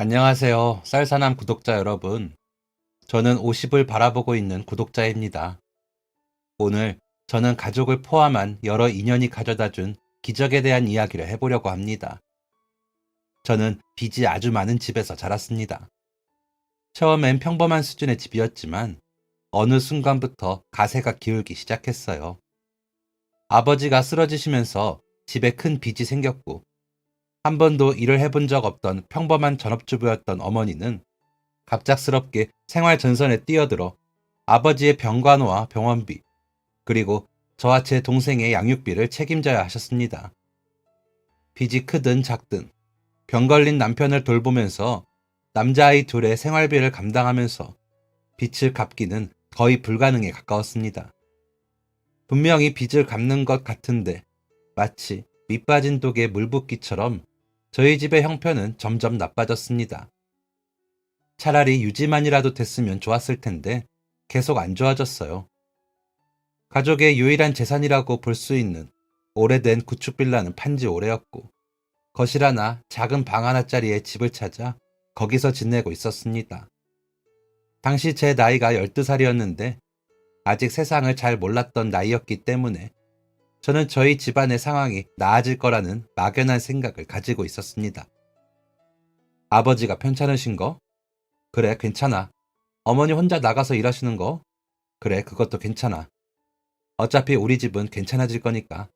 안녕하세요. 쌀사남 구독자 여러분. 저는 50을 바라보고 있는 구독자입니다. 오늘 저는 가족을 포함한 여러 인연이 가져다준 기적에 대한 이야기를 해보려고 합니다. 저는 빚이 아주 많은 집에서 자랐습니다. 처음엔 평범한 수준의 집이었지만 어느 순간부터 가세가 기울기 시작했어요. 아버지가 쓰러지시면서 집에 큰 빚이 생겼고 한 번도 일을 해본 적 없던 평범한 전업주부였던 어머니는 갑작스럽게 생활 전선에 뛰어들어 아버지의 병간호와 병원비, 그리고 저와 제 동생의 양육비를 책임져야 하셨습니다. 빚이 크든 작든 병 걸린 남편을 돌보면서 남자아이 둘의 생활비를 감당하면서 빚을 갚기는 거의 불가능에 가까웠습니다. 분명히 빚을 갚는 것 같은데 마치 밑 빠진 독에 물 붓기처럼 저희 집의 형편은 점점 나빠졌습니다. 차라리 유지만이라도 됐으면 좋았을 텐데 계속 안 좋아졌어요. 가족의 유일한 재산이라고 볼 수 있는 오래된 구축 빌라는 판지 오래였고 거실 하나, 작은 방 하나짜리의 집을 찾아 거기서 지내고 있었습니다. 당시 제 나이가 12살이었는데 아직 세상을 잘 몰랐던 나이였기 때문에 저는 저희 집안의 상황이 나아질 거라는 막연한 생각을 가지고 있었습니다. 아버지가 편찮으신 거? 그래, 괜찮아. 어머니 혼자 나가서 일하시는 거? 그래, 그것도 괜찮아. 어차피 우리 집은 괜찮아질 거니까.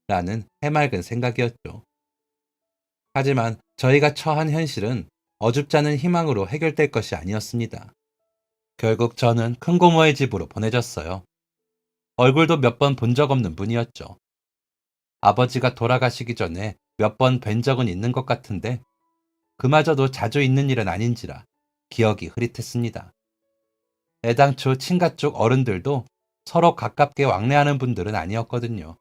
라는 해맑은 생각이었죠. 하지만 저희가 처한 현실은 어줍지 않은 희망으로 해결될 것이 아니었습니다. 결국 저는 큰 고모의 집으로 보내졌어요. 얼굴도 몇 번 본 적 없는 분이었죠. 아버지가 돌아가시기 전에 몇 번 뵌 적은 있는 것 같은데 그마저도 자주 있는 일은 아닌지라 기억이 흐릿했습니다. 애당초 친가 쪽 어른들도 서로 가깝게 왕래하는 분들은 아니었거든요.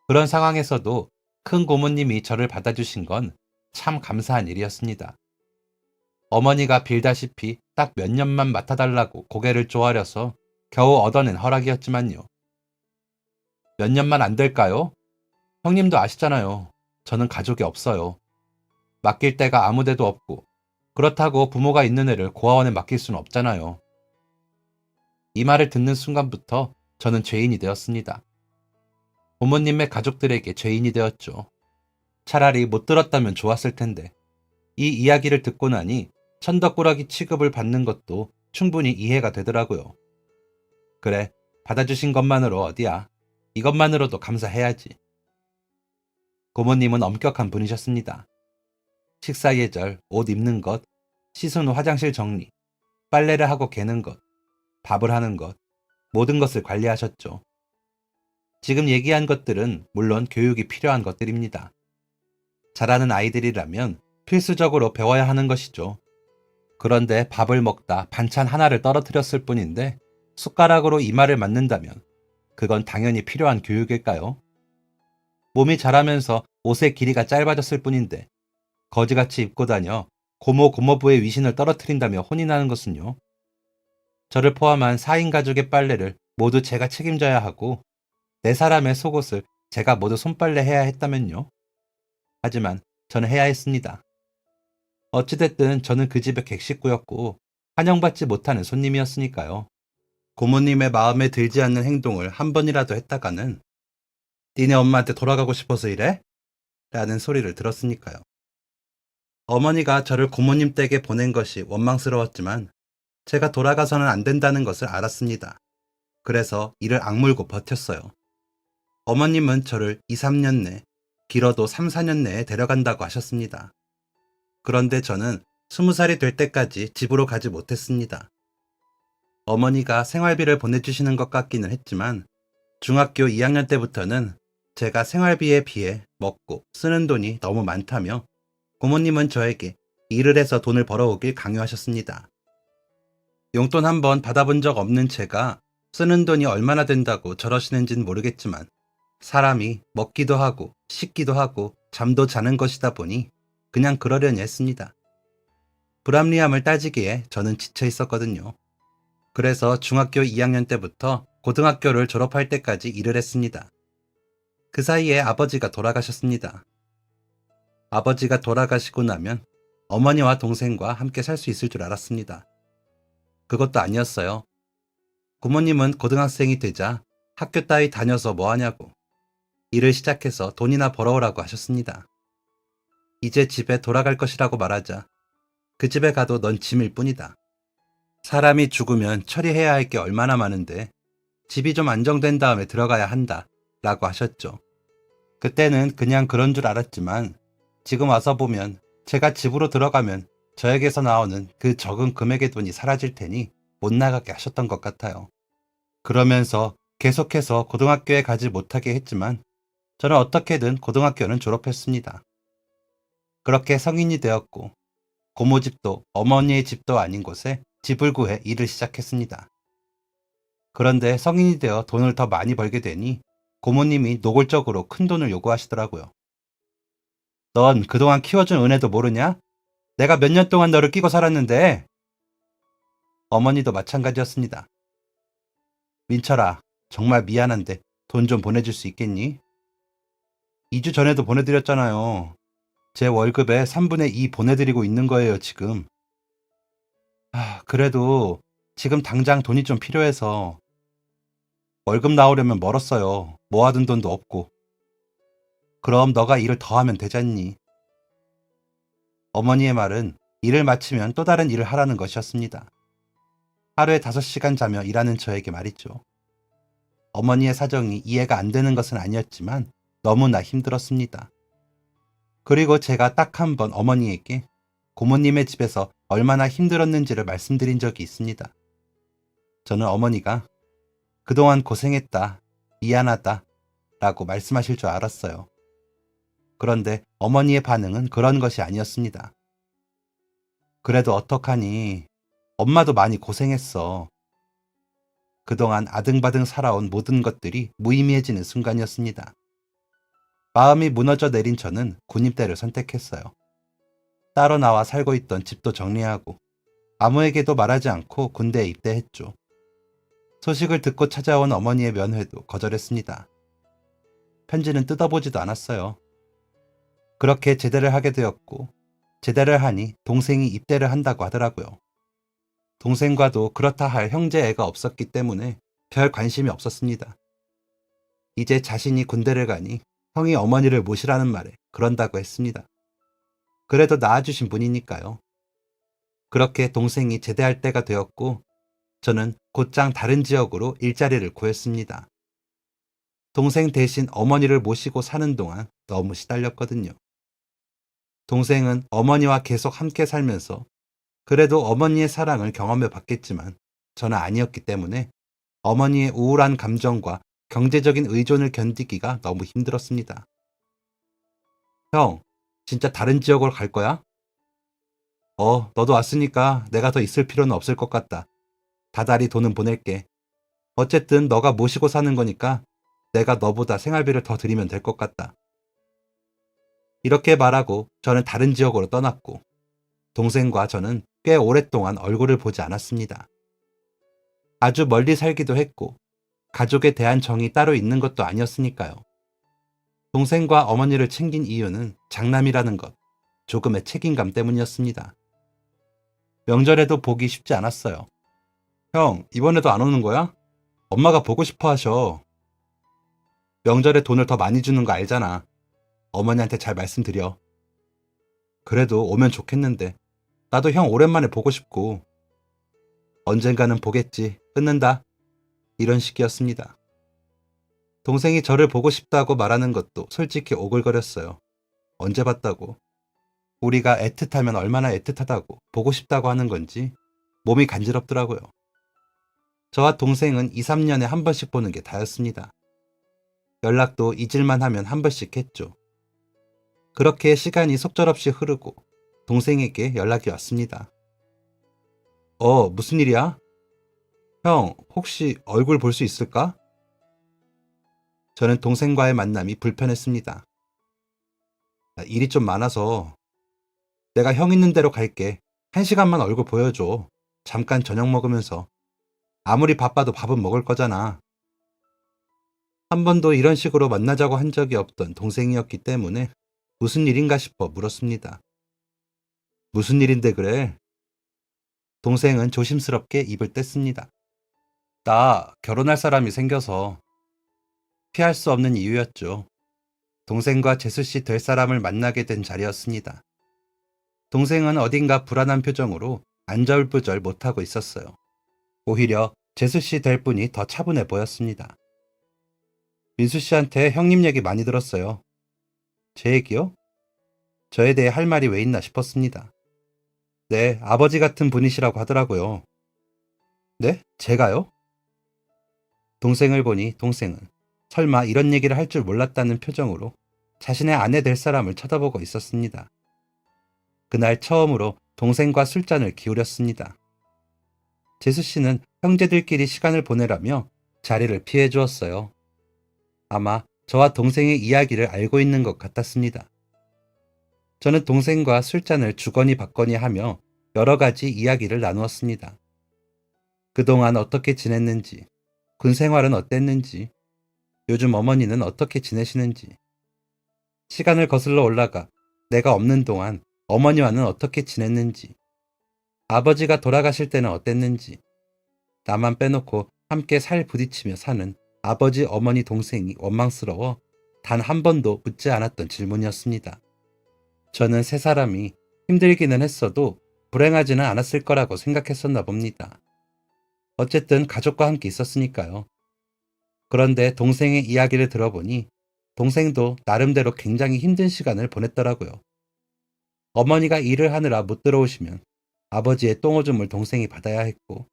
그런 상황에서도 큰 고모님이 저를 받아주신 건 참 감사한 일이었습니다. 어머니가 빌다시피 딱 몇 년만 맡아달라고 고개를 조아려서 겨우 얻어낸 허락이었지만요. 몇 년만 안 될까요? 형님도 아시잖아요. 저는 가족이 없어요. 맡길 데가 아무 데도 없고 그렇다고 부모가 있는 애를 고아원에 맡길 수는 없잖아요. 이 말을 듣는 순간부터 저는 죄인이 되었습니다. 부모님의 가족들에게 죄인이 되었죠. 차라리 못 들었다면 좋았을 텐데 이 이야기를 듣고 나니 천덕꾸러기 취급을 받는 것도 충분히 이해가 되더라고요. 그래, 받아주신 것만으로 어디야. 이것만으로도 감사해야지. 고모님은 엄격한 분이셨습니다. 식사 예절, 옷 입는 것, 씻은 후 화장실 정리, 빨래를 하고 개는 것, 밥을 하는 것, 모든 것을 관리하셨죠. 지금 얘기한 것들은 물론 교육이 필요한 것들입니다. 자라는 아이들이라면 필수적으로 배워야 하는 것이죠. 그런데 밥을 먹다 반찬 하나를 떨어뜨렸을 뿐인데 숟가락으로 이마를 맞는다면 그건 당연히 필요한 교육일까요? 몸이 자라면서 옷의 길이가 짧아졌을 뿐인데 거지같이 입고 다녀 고모부의 위신을 떨어뜨린다며 혼이 나는 것은요. 저를 포함한 4인 가족의 빨래를 모두 제가 책임져야 하고 4사람의 속옷을 제가 모두 손빨래 해야 했다면요. 하지만 저는 해야 했습니다. 어찌됐든 저는 그 집의 객식구였고 환영받지 못하는 손님이었으니까요. 고모님의 마음에 들지 않는 행동을 한 번이라도 했다가는 니네 엄마한테 돌아가고 싶어서 이래? 라는 소리를 들었으니까요. 어머니가 저를 고모님 댁에 보낸 것이 원망스러웠지만 제가 돌아가서는 안 된다는 것을 알았습니다. 그래서 이를 악물고 버텼어요. 어머님은 저를 2, 3년 내, 길어도 3, 4년 내에 데려간다고 하셨습니다. 그런데 저는 20살이 될 때까지 집으로 가지 못했습니다. 어머니가 생활비를 보내주시는 것 같기는 했지만 중학교 2학년 때부터는 제가 생활비에 비해 먹고 쓰는 돈이 너무 많다며 고모님은 저에게 일을 해서 돈을 벌어오길 강요하셨습니다. 용돈 한 번 받아본 적 없는 제가 쓰는 돈이 얼마나 된다고 저러시는지는 모르겠지만 사람이 먹기도 하고 씻기도 하고 잠도 자는 것이다 보니 그냥 그러려니 했습니다. 불합리함을 따지기에 저는 지쳐 있었거든요. 그래서 중학교 2학년 때부터 고등학교를 졸업할 때까지 일을 했습니다. 그 사이에 아버지가 돌아가셨습니다. 아버지가 돌아가시고 나면 어머니와 동생과 함께 살 수 있을 줄 알았습니다. 그것도 아니었어요. 부모님은 고등학생이 되자 학교 따위 다녀서 뭐 하냐고 일을 시작해서 돈이나 벌어오라고 하셨습니다. 이제 집에 돌아갈 것이라고 말하자 그 집에 가도 넌 짐일 뿐이다. 사람이 죽으면 처리해야 할 게 얼마나 많은데 집이 좀 안정된 다음에 들어가야 한다 라고 하셨죠. 그때는 그냥 그런 줄 알았지만 지금 와서 보면 제가 집으로 들어가면 저에게서 나오는 그 적은 금액의 돈이 사라질 테니 못 나가게 하셨던 것 같아요. 그러면서 계속해서 고등학교에 가지 못하게 했지만 저는 어떻게든 고등학교는 졸업했습니다. 그렇게 성인이 되었고 고모 집도 어머니의 집도 아닌 곳에 집을 구해 일을 시작했습니다. 그런데 성인이 되어 돈을 더 많이 벌게 되니 고모님이 노골적으로 큰 돈을 요구하시더라고요. 넌 그동안 키워준 은혜도 모르냐? 내가 몇 년 동안 너를 끼고 살았는데. 어머니도 마찬가지였습니다. 민철아, 정말 미안한데 돈 좀 보내줄 수 있겠니? 2주 전에도 보내드렸잖아요. 제 월급의 3분의 2 보내드리고 있는 거예요, 지금. 그래도 지금 당장 돈이 좀 필요해서 월급 나오려면 멀었어요. 모아둔 돈도 없고. 그럼 너가 일을 더 하면 되잖니. 어머니의 말은 일을 마치면 또 다른 일을 하라는 것이었습니다. 하루에 5시간 자며 일하는 저에게 말이죠. 어머니의 사정이 이해가 안 되는 것은 아니었지만 너무나 힘들었습니다. 그리고 제가 딱 한 번 어머니에게 고모님의 집에서 얼마나 힘들었는지를 말씀드린 적이 있습니다. 저는 어머니가 그동안 고생했다, 미안하다 라고 말씀하실 줄 알았어요. 그런데 어머니의 반응은 그런 것이 아니었습니다. 그래도 어떡하니? 엄마도 많이 고생했어. 그동안 아등바등 살아온 모든 것들이 무의미해지는 순간이었습니다. 마음이 무너져 내린 저는 군입대를 선택했어요. 따로 나와 살고 있던 집도 정리하고 아무에게도 말하지 않고 군대에 입대했죠. 소식을 듣고 찾아온 어머니의 면회도 거절했습니다. 편지는 뜯어보지도 않았어요. 그렇게 제대를 하게 되었고 제대를 하니 동생이 입대를 한다고 하더라고요. 동생과도 그렇다 할 형제 애가 없었기 때문에 별 관심이 없었습니다. 이제 자신이 군대를 가니 형이 어머니를 모시라는 말에 그런다고 했습니다. 그래도 낳아주신 분이니까요. 그렇게 동생이 제대할 때가 되었고 저는 곧장 다른 지역으로 일자리를 구했습니다. 동생 대신 어머니를 모시고 사는 동안 너무 시달렸거든요. 동생은 어머니와 계속 함께 살면서 그래도 어머니의 사랑을 경험해 봤겠지만 저는 아니었기 때문에 어머니의 우울한 감정과 경제적인 의존을 견디기가 너무 힘들었습니다. 형, 진짜 다른 지역으로 갈 거야? 너도 왔으니까 내가 더 있을 필요는 없을 것 같다. 다달이 돈은 보낼게. 어쨌든 너가 모시고 사는 거니까 내가 너보다 생활비를 더 드리면 될 것 같다. 이렇게 말하고 저는 다른 지역으로 떠났고 동생과 저는 꽤 오랫동안 얼굴을 보지 않았습니다. 아주 멀리 살기도 했고 가족에 대한 정이 따로 있는 것도 아니었으니까요. 동생과 어머니를 챙긴 이유는 장남이라는 것, 조금의 책임감 때문이었습니다. 명절에도 보기 쉽지 않았어요. 형, 이번에도 안 오는 거야? 엄마가 보고 싶어 하셔. 명절에 돈을 더 많이 주는 거 알잖아. 어머니한테 잘 말씀드려. 그래도 오면 좋겠는데. 나도 형 오랜만에 보고 싶고. 언젠가는 보겠지. 끊는다. 이런 식이었습니다. 동생이 저를 보고 싶다고 말하는 것도 솔직히 오글거렸어요. 언제 봤다고. 우리가 애틋하면 얼마나 애틋하다고 보고 싶다고 하는 건지 몸이 간지럽더라고요. 저와 동생은 2, 3년에 한 번씩 보는 게 다였습니다. 연락도 잊을만 하면 한 번씩 했죠. 그렇게 시간이 속절없이 흐르고 동생에게 연락이 왔습니다. 무슨 일이야? 형, 혹시 얼굴 볼 수 있을까? 저는 동생과의 만남이 불편했습니다. 일이 좀 많아서 내가 형 있는 대로 갈게. 1시간만 얼굴 보여줘. 잠깐 저녁 먹으면서. 아무리 바빠도 밥은 먹을 거잖아. 한 번도 이런 식으로 만나자고 한 적이 없던 동생이었기 때문에 무슨 일인가 싶어 물었습니다. 무슨 일인데 그래? 동생은 조심스럽게 입을 뗐습니다. 나 결혼할 사람이 생겨서. 피할 수 없는 이유였죠. 동생과 재수 씨 될 사람을 만나게 된 자리였습니다. 동생은 어딘가 불안한 표정으로 안절부절 못하고 있었어요. 오히려 재수 씨 될 분이 더 차분해 보였습니다. 민수 씨한테 형님 얘기 많이 들었어요. 제 얘기요? 저에 대해 할 말이 왜 있나 싶었습니다. 네, 아버지 같은 분이시라고 하더라고요. 네? 제가요? 동생을 보니 동생은 설마 이런 얘기를 할 줄 몰랐다는 표정으로 자신의 아내 될 사람을 쳐다보고 있었습니다. 그날 처음으로 동생과 술잔을 기울였습니다. 재수 씨는 형제들끼리 시간을 보내라며 자리를 피해 주었어요. 아마 저와 동생의 이야기를 알고 있는 것 같았습니다. 저는 동생과 술잔을 주거니 받거니 하며 여러 가지 이야기를 나누었습니다. 그동안 어떻게 지냈는지, 군 생활은 어땠는지, 요즘 어머니는 어떻게 지내시는지, 시간을 거슬러 올라가 내가 없는 동안 어머니와는 어떻게 지냈는지, 아버지가 돌아가실 때는 어땠는지, 나만 빼놓고 함께 살 부딪히며 사는 아버지, 어머니, 동생이 원망스러워 단 한 번도 묻지 않았던 질문이었습니다. 저는 세 사람이 힘들기는 했어도 불행하지는 않았을 거라고 생각했었나 봅니다. 어쨌든 가족과 함께 있었으니까요. 그런데 동생의 이야기를 들어보니 동생도 나름대로 굉장히 힘든 시간을 보냈더라고요. 어머니가 일을 하느라 못 들어오시면 아버지의 똥오줌을 동생이 받아야 했고,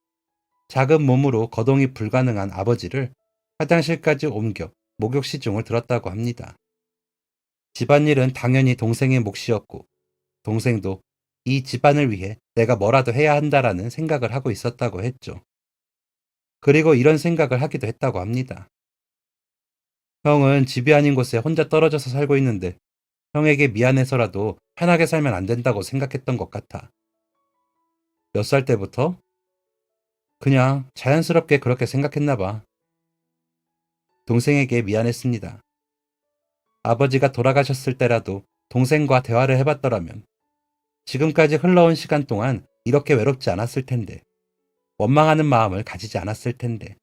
작은 몸으로 거동이 불가능한 아버지를 화장실까지 옮겨 목욕 시중을 들었다고 합니다. 집안일은 당연히 동생의 몫이었고, 동생도 이 집안을 위해 내가 뭐라도 해야 한다라는 생각을 하고 있었다고 했죠. 그리고 이런 생각을 하기도 했다고 합니다. 형은 집이 아닌 곳에 혼자 떨어져서 살고 있는데 형에게 미안해서라도 편하게 살면 안 된다고 생각했던 것 같아. 몇 살 때부터? 그냥 자연스럽게 그렇게 생각했나 봐. 동생에게 미안했습니다. 아버지가 돌아가셨을 때라도 동생과 대화를 해봤더라면 지금까지 흘러온 시간 동안 이렇게 외롭지 않았을 텐데, 원망하는 마음을 가지지 않았을 텐데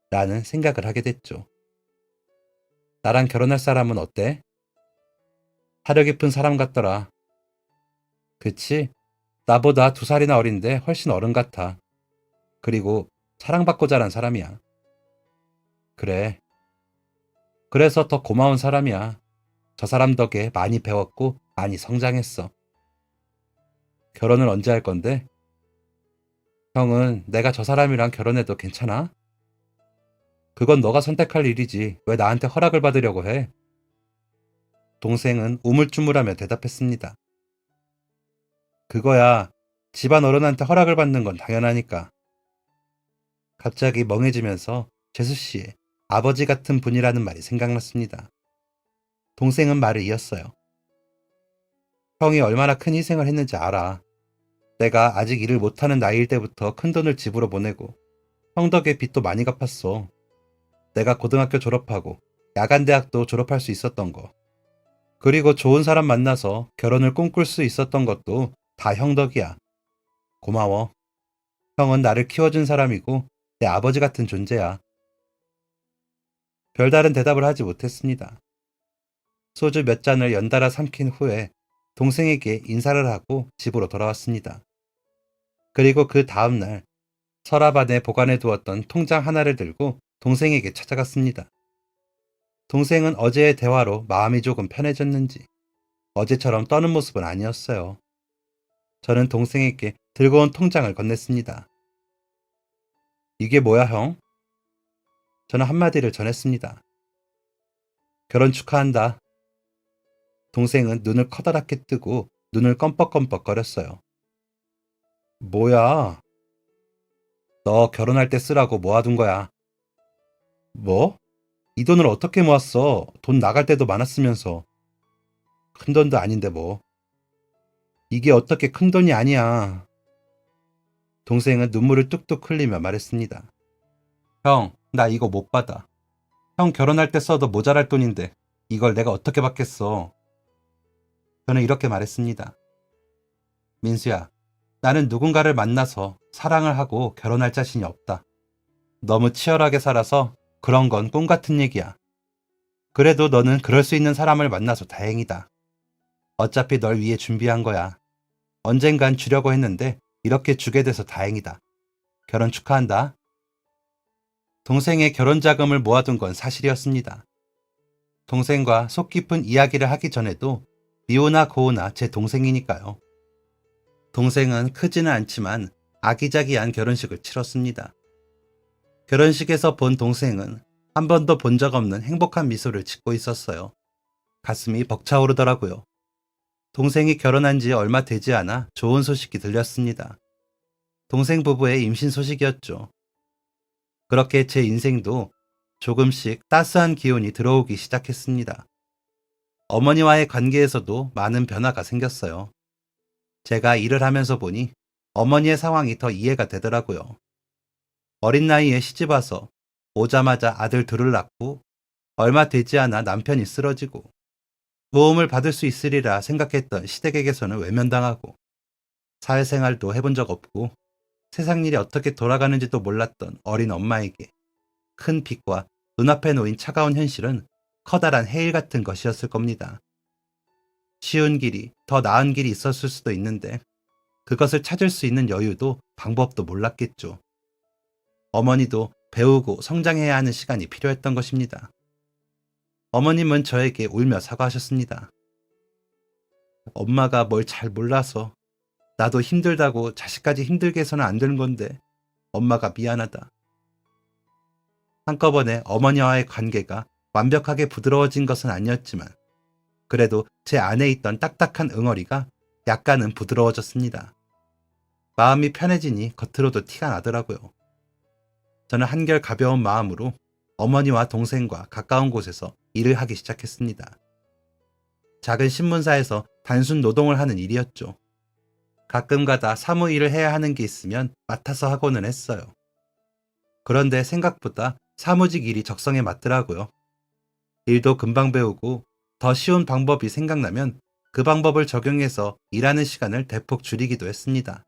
라는 생각을 하게 됐죠. 나랑 결혼할 사람은 어때? 사려 깊은 사람 같더라. 그치? 나보다 2살이나 어린데 훨씬 어른 같아. 그리고 사랑받고 자란 사람이야. 그래. 그래서 더 고마운 사람이야. 저 사람 덕에 많이 배웠고 많이 성장했어. 결혼을 언제 할 건데? 형은 내가 저 사람이랑 결혼해도 괜찮아? 그건 너가 선택할 일이지. 왜 나한테 허락을 받으려고 해? 동생은 우물쭈물하며 대답했습니다. 그거야. 집안 어른한테 허락을 받는 건 당연하니까. 갑자기 멍해지면서 재수 씨의 아버지 같은 분이라는 말이 생각났습니다. 동생은 말을 이었어요. 형이 얼마나 큰 희생을 했는지 알아. 내가 아직 일을 못하는 나이일 때부터 큰돈을 집으로 보내고 형 덕에 빚도 많이 갚았어. 내가 고등학교 졸업하고 야간대학도 졸업할 수 있었던 거. 그리고 좋은 사람 만나서 결혼을 꿈꿀 수 있었던 것도 다 형 덕이야. 고마워. 형은 나를 키워준 사람이고 내 아버지 같은 존재야. 별다른 대답을 하지 못했습니다. 소주 몇 잔을 연달아 삼킨 후에 동생에게 인사를 하고 집으로 돌아왔습니다. 그리고 그 다음날 서랍 안에 보관해 두었던 통장 하나를 들고 동생에게 찾아갔습니다. 동생은 어제의 대화로 마음이 조금 편해졌는지 어제처럼 떠는 모습은 아니었어요. 저는 동생에게 들고 온 통장을 건넸습니다. 이게 뭐야, 형? 저는 한마디를 전했습니다. 결혼 축하한다. 동생은 눈을 커다랗게 뜨고 눈을 껌뻑껌뻑 거렸어요. 뭐야? 너 결혼할 때 쓰라고 모아둔 거야. 뭐? 이 돈을 어떻게 모았어? 돈 나갈 때도 많았으면서. 큰 돈도 아닌데 뭐. 이게 어떻게 큰 돈이 아니야. 동생은 눈물을 뚝뚝 흘리며 말했습니다. 형, 나 이거 못 받아. 형 결혼할 때 써도 모자랄 돈인데 이걸 내가 어떻게 받겠어. 저는 이렇게 말했습니다. 민수야, 나는 누군가를 만나서 사랑을 하고 결혼할 자신이 없다. 너무 치열하게 살아서 그런 건 꿈 같은 얘기야. 그래도 너는 그럴 수 있는 사람을 만나서 다행이다. 어차피 널 위해 준비한 거야. 언젠간 주려고 했는데 이렇게 주게 돼서 다행이다. 결혼 축하한다. 동생의 결혼 자금을 모아둔 건 사실이었습니다. 동생과 속 깊은 이야기를 하기 전에도 미호나 고호나 제 동생이니까요. 동생은 크지는 않지만 아기자기한 결혼식을 치렀습니다. 결혼식에서 본 동생은 한 번도 본 적 없는 행복한 미소를 짓고 있었어요. 가슴이 벅차오르더라고요. 동생이 결혼한 지 얼마 되지 않아 좋은 소식이 들렸습니다. 동생 부부의 임신 소식이었죠. 그렇게 제 인생도 조금씩 따스한 기운이 들어오기 시작했습니다. 어머니와의 관계에서도 많은 변화가 생겼어요. 제가 일을 하면서 보니 어머니의 상황이 더 이해가 되더라고요. 어린 나이에 시집와서 오자마자 아들 둘을 낳고 얼마 되지 않아 남편이 쓰러지고 도움을 받을 수 있으리라 생각했던 시댁에게서는 외면당하고 사회생활도 해본 적 없고 세상 일이 어떻게 돌아가는지도 몰랐던 어린 엄마에게 큰 빚과 눈앞에 놓인 차가운 현실은 커다란 해일 같은 것이었을 겁니다. 쉬운 길이, 더 나은 길이 있었을 수도 있는데 그것을 찾을 수 있는 여유도 방법도 몰랐겠죠. 어머니도 배우고 성장해야 하는 시간이 필요했던 것입니다. 어머님은 저에게 울며 사과하셨습니다. 엄마가 뭘 잘 몰라서 나도 힘들다고 자식까지 힘들게 해서는 안 되는 건데 엄마가 미안하다. 한꺼번에 어머니와의 관계가 완벽하게 부드러워진 것은 아니었지만 그래도 제 안에 있던 딱딱한 응어리가 약간은 부드러워졌습니다. 마음이 편해지니 겉으로도 티가 나더라고요. 저는 한결 가벼운 마음으로 어머니와 동생과 가까운 곳에서 일을 하기 시작했습니다. 작은 신문사에서 단순 노동을 하는 일이었죠. 가끔가다 사무 일을 해야 하는 게 있으면 맡아서 하고는 했어요. 그런데 생각보다 사무직 일이 적성에 맞더라고요. 일도 금방 배우고 더 쉬운 방법이 생각나면 그 방법을 적용해서 일하는 시간을 대폭 줄이기도 했습니다.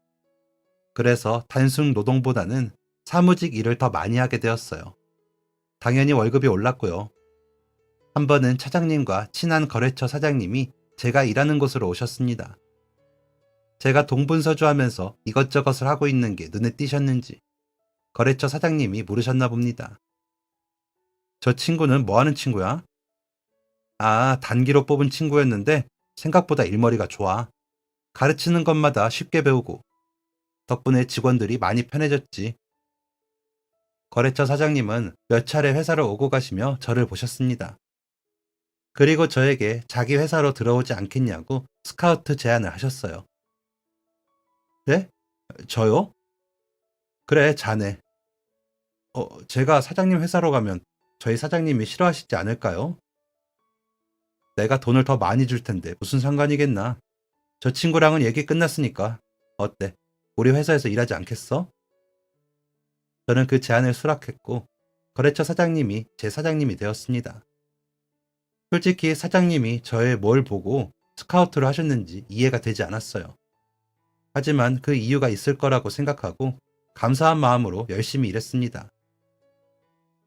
그래서 단순 노동보다는 사무직 일을 더 많이 하게 되었어요. 당연히 월급이 올랐고요. 한 번은 차장님과 친한 거래처 사장님이 제가 일하는 곳으로 오셨습니다. 제가 동분서주하면서 이것저것을 하고 있는 게 눈에 띄셨는지 거래처 사장님이 물으셨나 봅니다. 저 친구는 뭐 하는 친구야? 아, 단기로 뽑은 친구였는데 생각보다 일머리가 좋아. 가르치는 것마다 쉽게 배우고 덕분에 직원들이 많이 편해졌지. 거래처 사장님은 몇 차례 회사를 오고 가시며 저를 보셨습니다. 그리고 저에게 자기 회사로 들어오지 않겠냐고 스카우트 제안을 하셨어요. 네? 저요? 그래, 자네. 제가 사장님 회사로 가면 저희 사장님이 싫어하시지 않을까요? 내가 돈을 더 많이 줄 텐데 무슨 상관이겠나. 저 친구랑은 얘기 끝났으니까. 어때? 우리 회사에서 일하지 않겠어? 저는 그 제안을 수락했고 거래처 사장님이 제 사장님이 되었습니다. 솔직히 사장님이 저의 뭘 보고 스카우트를 하셨는지 이해가 되지 않았어요. 하지만 그 이유가 있을 거라고 생각하고 감사한 마음으로 열심히 일했습니다.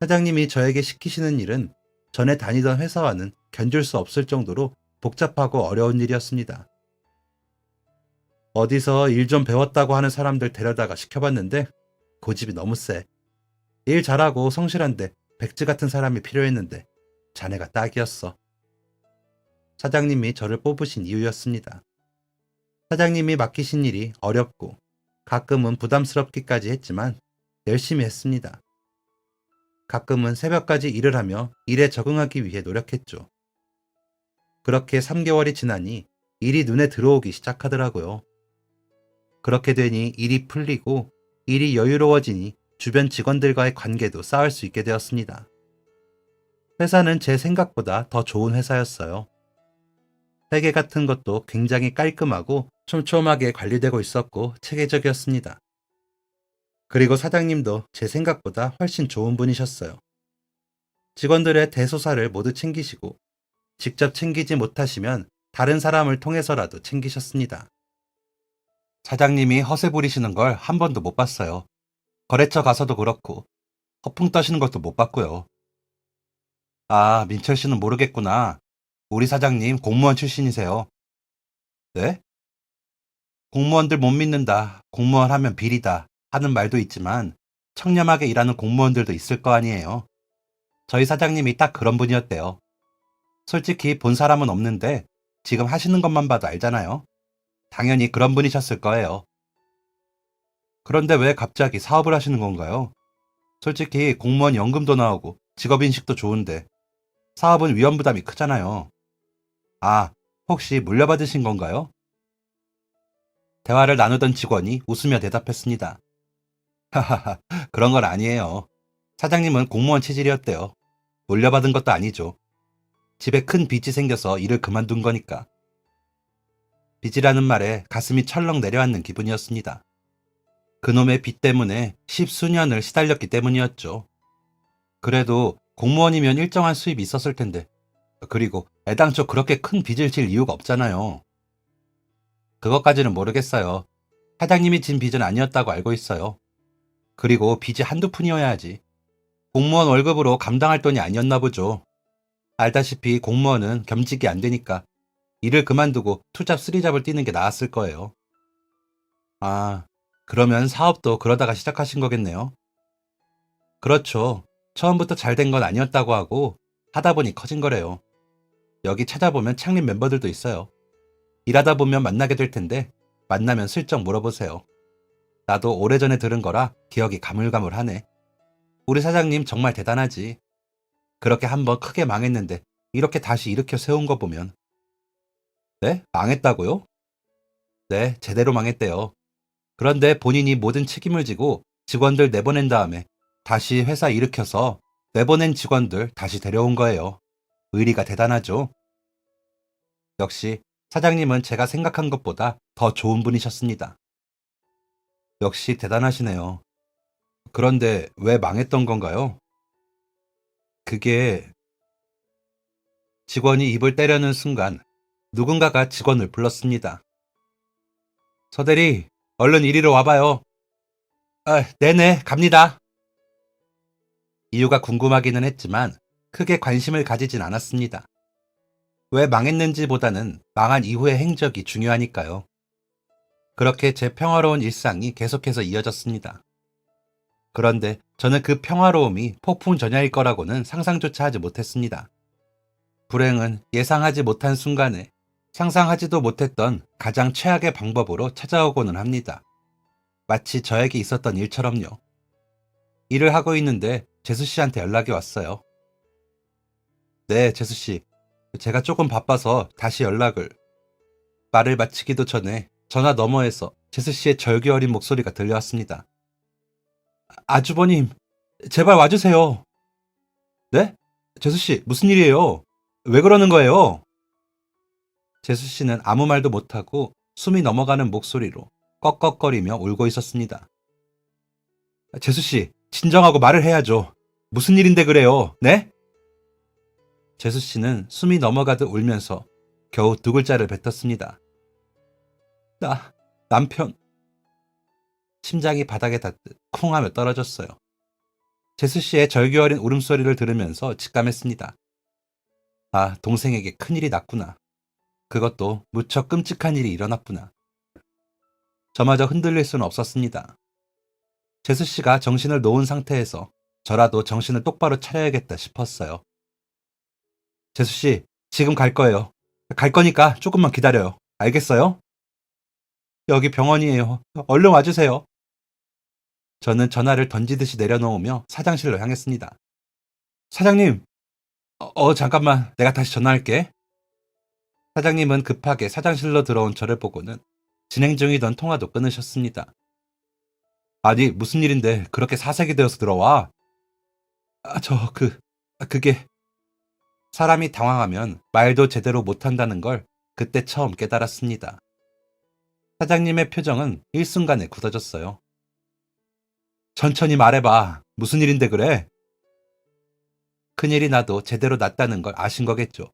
사장님이 저에게 시키시는 일은 전에 다니던 회사와는 견줄 수 없을 정도로 복잡하고 어려운 일이었습니다. 어디서 일 좀 배웠다고 하는 사람들 데려다가 시켜봤는데 고집이 너무 세. 일 잘하고 성실한데 백지 같은 사람이 필요했는데 자네가 딱이었어. 사장님이 저를 뽑으신 이유였습니다. 사장님이 맡기신 일이 어렵고 가끔은 부담스럽기까지 했지만 열심히 했습니다. 가끔은 새벽까지 일을 하며 일에 적응하기 위해 노력했죠. 그렇게 3개월이 지나니 일이 눈에 들어오기 시작하더라고요. 그렇게 되니 일이 풀리고 일이 여유로워지니 주변 직원들과의 관계도 쌓을 수 있게 되었습니다. 회사는 제 생각보다 더 좋은 회사였어요. 회계 같은 것도 굉장히 깔끔하고 촘촘하게 관리되고 있었고 체계적이었습니다. 그리고 사장님도 제 생각보다 훨씬 좋은 분이셨어요. 직원들의 대소사를 모두 챙기시고 직접 챙기지 못하시면 다른 사람을 통해서라도 챙기셨습니다. 사장님이 허세 부리시는 걸 한 번도 못 봤어요. 거래처 가서도 그렇고 허풍 떠시는 것도 못 봤고요. 아, 민철 씨는 모르겠구나. 우리 사장님 공무원 출신이세요. 네? 공무원들 못 믿는다. 공무원 하면 비리다. 하는 말도 있지만 청렴하게 일하는 공무원들도 있을 거 아니에요. 저희 사장님이 딱 그런 분이었대요. 솔직히 본 사람은 없는데 지금 하시는 것만 봐도 알잖아요. 당연히 그런 분이셨을 거예요. 그런데 왜 갑자기 사업을 하시는 건가요? 솔직히 공무원 연금도 나오고 직업인식도 좋은데 사업은 위험 부담이 크잖아요. 아, 혹시 물려받으신 건가요? 대화를 나누던 직원이 웃으며 대답했습니다. 하하하, 그런 건 아니에요. 사장님은 공무원 체질이었대요. 물려받은 것도 아니죠. 집에 큰 빚이 생겨서 일을 그만둔 거니까. 빚이라는 말에 가슴이 철렁 내려앉는 기분이었습니다. 그놈의 빚 때문에 십수년을 시달렸기 때문이었죠. 그래도 공무원이면 일정한 수입이 있었을 텐데. 그리고 애당초 그렇게 큰 빚을 질 이유가 없잖아요. 그것까지는 모르겠어요. 사장님이 진 빚은 아니었다고 알고 있어요. 그리고 빚이 한두 푼이어야 하지. 공무원 월급으로 감당할 돈이 아니었나 보죠. 알다시피 공무원은 겸직이 안 되니까 일을 그만두고 투잡 쓰리잡을 뛰는 게 나았을 거예요. 아, 그러면 사업도 그러다가 시작하신 거겠네요. 그렇죠. 처음부터 잘 된 건 아니었다고 하고 하다 보니 커진 거래요. 여기 찾아보면 창립 멤버들도 있어요. 일하다 보면 만나게 될 텐데 만나면 슬쩍 물어보세요. 나도 오래전에 들은 거라 기억이 가물가물하네. 우리 사장님 정말 대단하지. 그렇게 한번 크게 망했는데 이렇게 다시 일으켜 세운 거 보면. 네? 망했다고요? 네, 제대로 망했대요. 그런데 본인이 모든 책임을 지고 직원들 내보낸 다음에 다시 회사 일으켜서 내보낸 직원들 다시 데려온 거예요. 의리가 대단하죠? 역시 사장님은 제가 생각한 것보다 더 좋은 분이셨습니다. 역시 대단하시네요. 그런데 왜 망했던 건가요? 그게 직원이 입을 때려는 순간 누군가가 직원을 불렀습니다. 서대리, 얼른 이리로 와봐요. 아, 네네, 갑니다. 이유가 궁금하기는 했지만 크게 관심을 가지진 않았습니다. 왜 망했는지보다는 망한 이후의 행적이 중요하니까요. 그렇게 제 평화로운 일상이 계속해서 이어졌습니다. 그런데 저는 그 평화로움이 폭풍 전야일 거라고는 상상조차 하지 못했습니다. 불행은 예상하지 못한 순간에 상상하지도 못했던 가장 최악의 방법으로 찾아오고는 합니다. 마치 저에게 있었던 일처럼요. 일을 하고 있는데 재수 씨한테 연락이 왔어요. 네, 재수 씨. 제가 조금 바빠서 다시 연락을. 말을 마치기도 전에 전화 너머에서 재수 씨의 절규 어린 목소리가 들려왔습니다. 아주버님, 제발 와주세요. 네? 재수 씨, 무슨 일이에요? 왜 그러는 거예요? 재수 씨는 아무 말도 못하고 숨이 넘어가는 목소리로 꺽꺽거리며 울고 있었습니다. 재수 씨, 진정하고 말을 해야죠. 무슨 일인데 그래요? 네? 재수 씨는 숨이 넘어가듯 울면서 겨우 두 글자를 뱉었습니다. 남편. 심장이 바닥에 닿듯 쿵 하며 떨어졌어요. 재수 씨의 절규 어린 울음소리를 들으면서 직감했습니다. 아, 동생에게 큰일이 났구나. 그것도 무척 끔찍한 일이 일어났구나. 저마저 흔들릴 수는 없었습니다. 재수 씨가 정신을 놓은 상태에서 저라도 정신을 똑바로 차려야겠다 싶었어요. 재수 씨, 지금 갈 거예요. 갈 거니까 조금만 기다려요. 알겠어요? 여기 병원이에요. 얼른 와주세요. 저는 전화를 던지듯이 내려놓으며 사장실로 향했습니다. 사장님, 잠깐만. 내가 다시 전화할게. 사장님은 급하게 사장실로 들어온 저를 보고는 진행 중이던 통화도 끊으셨습니다. 아니, 무슨 일인데 그렇게 사색이 되어서 들어와? 아, 그게... 사람이 당황하면 말도 제대로 못한다는 걸 그때 처음 깨달았습니다. 사장님의 표정은 일순간에 굳어졌어요. 천천히 말해봐. 무슨 일인데 그래? 큰일이 나도 제대로 났다는 걸 아신 거겠죠.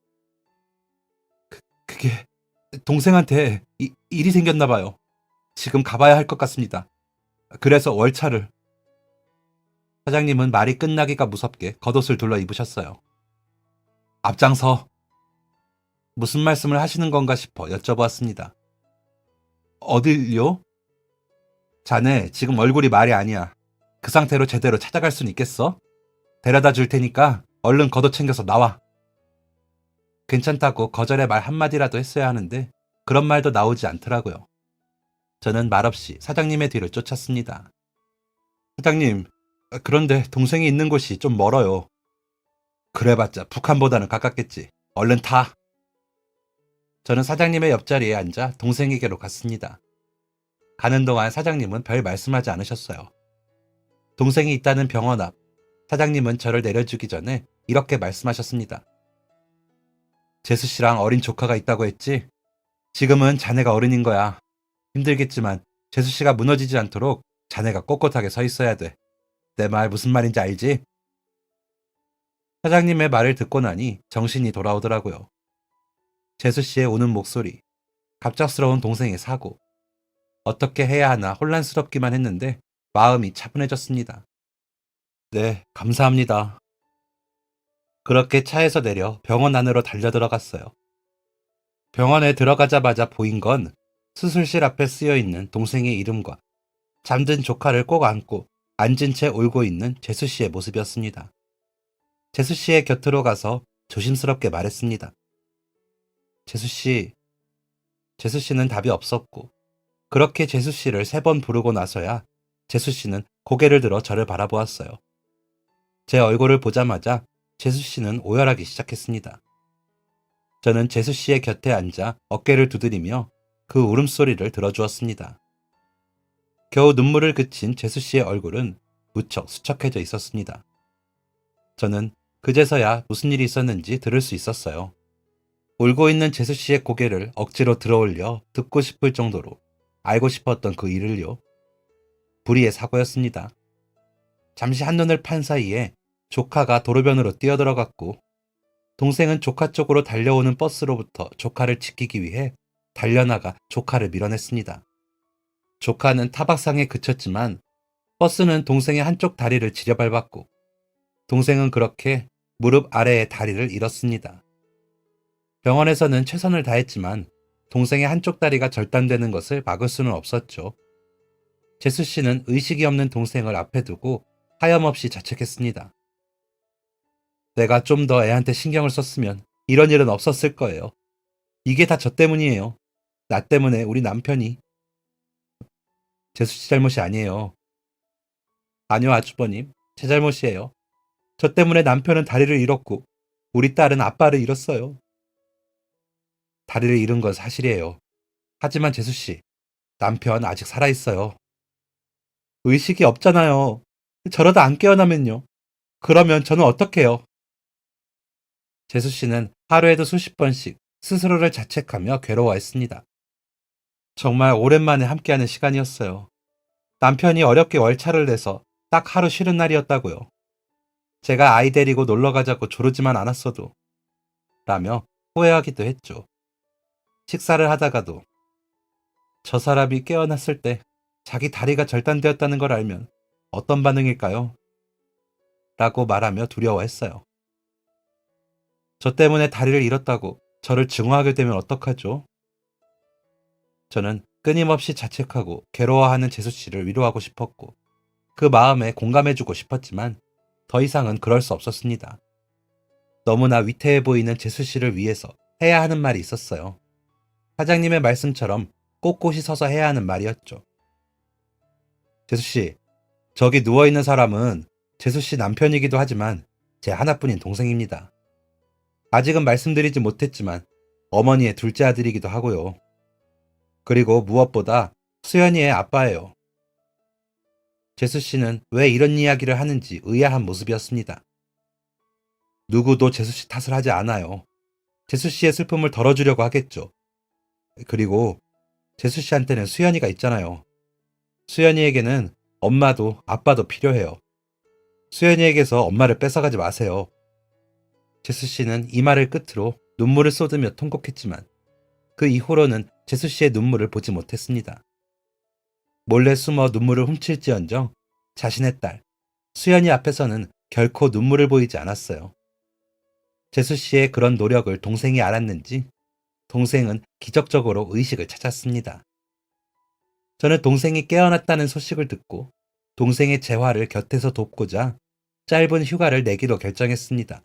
그게 동생한테 일이 생겼나 봐요. 지금 가봐야 할 것 같습니다. 그래서 월차를. 사장님은 말이 끝나기가 무섭게 겉옷을 둘러 입으셨어요. 앞장서. 무슨 말씀을 하시는 건가 싶어 여쭤보았습니다. 어딜요? 자네 지금 얼굴이 말이 아니야. 그 상태로 제대로 찾아갈 순 있겠어? 데려다 줄 테니까 얼른 겉옷 챙겨서 나와. 괜찮다고 거절의 말 한마디라도 했어야 하는데 그런 말도 나오지 않더라고요. 저는 말없이 사장님의 뒤를 쫓았습니다. 사장님, 그런데 동생이 있는 곳이 좀 멀어요. 그래봤자 북한보다는 가깝겠지. 얼른 타. 저는 사장님의 옆자리에 앉아 동생에게로 갔습니다. 가는 동안 사장님은 별 말씀하지 않으셨어요. 동생이 있다는 병원 앞, 사장님은 저를 내려주기 전에 이렇게 말씀하셨습니다. 재수 씨랑 어린 조카가 있다고 했지? 지금은 자네가 어른인 거야. 힘들겠지만 재수 씨가 무너지지 않도록 자네가 꼿꼿하게 서 있어야 돼. 내 말 무슨 말인지 알지? 사장님의 말을 듣고 나니 정신이 돌아오더라고요. 재수 씨의 우는 목소리, 갑작스러운 동생의 사고. 어떻게 해야 하나 혼란스럽기만 했는데 마음이 차분해졌습니다. 네, 감사합니다. 그렇게 차에서 내려 병원 안으로 달려들어갔어요. 병원에 들어가자마자 보인 건 수술실 앞에 쓰여 있는 동생의 이름과 잠든 조카를 꼭 안고 앉은 채 울고 있는 재수 씨의 모습이었습니다. 재수 씨의 곁으로 가서 조심스럽게 말했습니다. 재수 씨, 재수 씨는 답이 없었고, 그렇게 재수 씨를 3번 부르고 나서야 재수 씨는 고개를 들어 저를 바라보았어요. 제 얼굴을 보자마자 재수 씨는 오열하기 시작했습니다. 저는 재수 씨의 곁에 앉아 어깨를 두드리며 그 울음소리를 들어주었습니다. 겨우 눈물을 그친 재수 씨의 얼굴은 무척 수척해져 있었습니다. 저는 그제서야 무슨 일이 있었는지 들을 수 있었어요. 울고 있는 재수 씨의 고개를 억지로 들어올려 듣고 싶을 정도로 알고 싶었던 그 일을요. 불의의 사고였습니다. 잠시 한눈을 판 사이에 조카가 도로변으로 뛰어들어갔고 동생은 조카 쪽으로 달려오는 버스로부터 조카를 지키기 위해 달려나가 조카를 밀어냈습니다. 조카는 타박상에 그쳤지만 버스는 동생의 한쪽 다리를 지려밟았고 동생은 그렇게 무릎 아래의 다리를 잃었습니다. 병원에서는 최선을 다했지만 동생의 한쪽 다리가 절단되는 것을 막을 수는 없었죠. 재수 씨는 의식이 없는 동생을 앞에 두고 하염없이 자책했습니다. 내가 좀 더 애한테 신경을 썼으면 이런 일은 없었을 거예요. 이게 다 저 때문이에요. 나 때문에 우리 남편이. 재수 씨 잘못이 아니에요. 아니요, 아주버님. 제 잘못이에요. 저 때문에 남편은 다리를 잃었고 우리 딸은 아빠를 잃었어요. 다리를 잃은 건 사실이에요. 하지만 재수 씨, 남편 아직 살아있어요. 의식이 없잖아요. 저러다 안 깨어나면요. 그러면 저는 어떡해요? 재수 씨는 하루에도 수십 번씩 스스로를 자책하며 괴로워했습니다. 정말 오랜만에 함께하는 시간이었어요. 남편이 어렵게 월차를 내서 딱 하루 쉬는 날이었다고요. 제가 아이 데리고 놀러 가자고 조르지만 않았어도 라며 후회하기도 했죠. 식사를 하다가도 저 사람이 깨어났을 때 자기 다리가 절단되었다는 걸 알면 어떤 반응일까요? 라고 말하며 두려워했어요. 저 때문에 다리를 잃었다고 저를 증오하게 되면 어떡하죠? 저는 끊임없이 자책하고 괴로워하는 재수 씨를 위로하고 싶었고 그 마음에 공감해주고 싶었지만 더 이상은 그럴 수 없었습니다. 너무나 위태해 보이는 재수 씨를 위해서 해야 하는 말이 있었어요. 사장님의 말씀처럼 꼿꼿이 서서 해야 하는 말이었죠. 재수 씨, 저기 누워있는 사람은 재수 씨 남편이기도 하지만 제 하나뿐인 동생입니다. 아직은 말씀드리지 못했지만 어머니의 둘째 아들이기도 하고요. 그리고 무엇보다 수연이의 아빠예요. 재수 씨는 왜 이런 이야기를 하는지 의아한 모습이었습니다. 누구도 재수 씨 탓을 하지 않아요. 재수 씨의 슬픔을 덜어주려고 하겠죠. 그리고 재수 씨한테는 수연이가 있잖아요. 수연이에게는 엄마도 아빠도 필요해요. 수연이에게서 엄마를 뺏어가지 마세요. 재수 씨는 이 말을 끝으로 눈물을 쏟으며 통곡했지만 그 이후로는 재수 씨의 눈물을 보지 못했습니다. 몰래 숨어 눈물을 훔칠지언정 자신의 딸, 수연이 앞에서는 결코 눈물을 보이지 않았어요. 재수 씨의 그런 노력을 동생이 알았는지 동생은 기적적으로 의식을 찾았습니다. 저는 동생이 깨어났다는 소식을 듣고 동생의 재활을 곁에서 돕고자 짧은 휴가를 내기로 결정했습니다.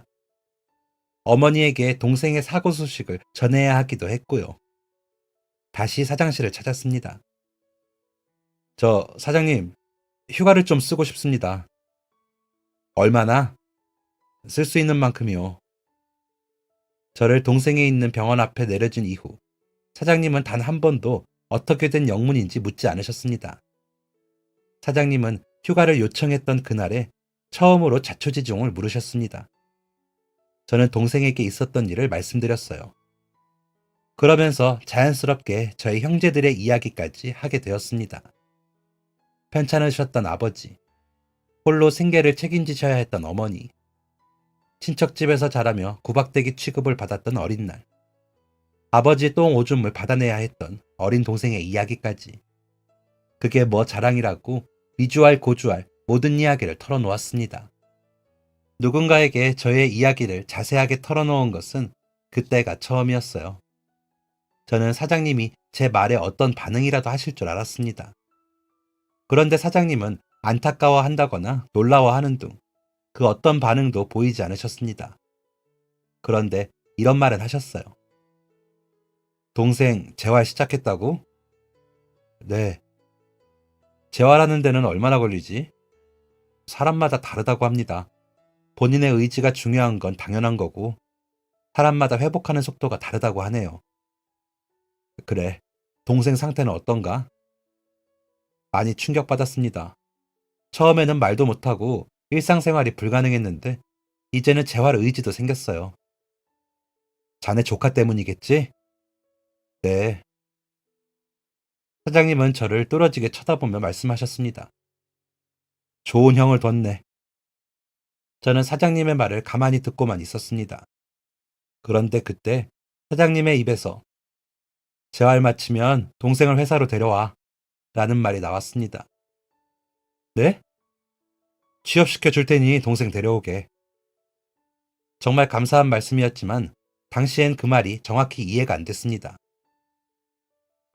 어머니에게 동생의 사고 소식을 전해야 하기도 했고요. 다시 사장실을 찾았습니다. 저 사장님, 휴가를 좀 쓰고 싶습니다. 얼마나? 쓸 수 있는 만큼이요. 저를 동생이 있는 병원 앞에 내려준 이후 사장님은 단 한 번도 어떻게 된 영문인지 묻지 않으셨습니다. 사장님은 휴가를 요청했던 그날에 처음으로 자초지종을 물으셨습니다. 저는 동생에게 있었던 일을 말씀드렸어요. 그러면서 자연스럽게 저희 형제들의 이야기까지 하게 되었습니다. 편찮으셨던 아버지, 홀로 생계를 책임지셔야 했던 어머니, 친척집에서 자라며 구박대기 취급을 받았던 어린 날, 아버지 똥 오줌을 받아내야 했던 어린 동생의 이야기까지. 그게 뭐 자랑이라고 미주알 고주알 모든 이야기를 털어놓았습니다. 누군가에게 저의 이야기를 자세하게 털어놓은 것은 그때가 처음이었어요. 저는 사장님이 제 말에 어떤 반응이라도 하실 줄 알았습니다. 그런데 사장님은 안타까워한다거나 놀라워하는 둥 그 어떤 반응도 보이지 않으셨습니다. 그런데 이런 말은 하셨어요. 동생 재활 시작했다고? 네. 재활하는 데는 얼마나 걸리지? 사람마다 다르다고 합니다. 본인의 의지가 중요한 건 당연한 거고 사람마다 회복하는 속도가 다르다고 하네요. 그래. 동생 상태는 어떤가? 많이 충격받았습니다. 처음에는 말도 못하고 일상생활이 불가능했는데 이제는 재활 의지도 생겼어요. 자네 조카 때문이겠지? 네. 사장님은 저를 뚫어지게 쳐다보며 말씀하셨습니다. 좋은 형을 뒀네. 저는 사장님의 말을 가만히 듣고만 있었습니다. 그런데 그때 사장님의 입에서 재활 마치면 동생을 회사로 데려와 라는 말이 나왔습니다. 네? 취업시켜 줄 테니 동생 데려오게. 정말 감사한 말씀이었지만 당시엔 그 말이 정확히 이해가 안 됐습니다.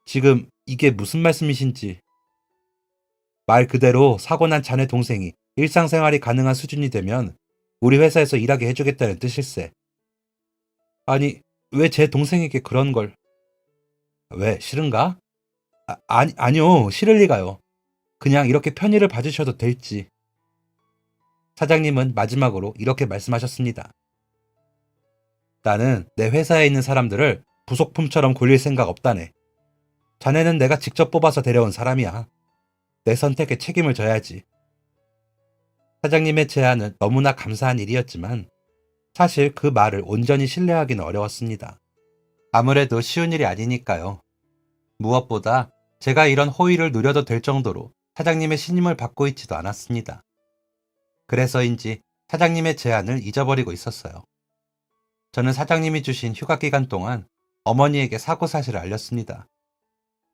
지금 이게 무슨 말씀이신지. 말 그대로 사고 난 자네 동생이 일상생활이 가능한 수준이 되면 우리 회사에서 일하게 해주겠다는 뜻일세. 아니, 왜 제 동생에게 그런 걸. 왜, 싫은가? 아니요, 싫을 리가요. 그냥 이렇게 편의를 봐주셔도 될지. 사장님은 마지막으로 이렇게 말씀하셨습니다. 나는 내 회사에 있는 사람들을 부속품처럼 굴릴 생각 없다네. 자네는 내가 직접 뽑아서 데려온 사람이야. 내 선택에 책임을 져야지. 사장님의 제안은 너무나 감사한 일이었지만 사실 그 말을 온전히 신뢰하기는 어려웠습니다. 아무래도 쉬운 일이 아니니까요. 무엇보다 제가 이런 호의를 누려도 될 정도로 사장님의 신임을 받고 있지도 않았습니다. 그래서인지 사장님의 제안을 잊어버리고 있었어요. 저는 사장님이 주신 휴가 기간 동안 어머니에게 사고 사실을 알렸습니다.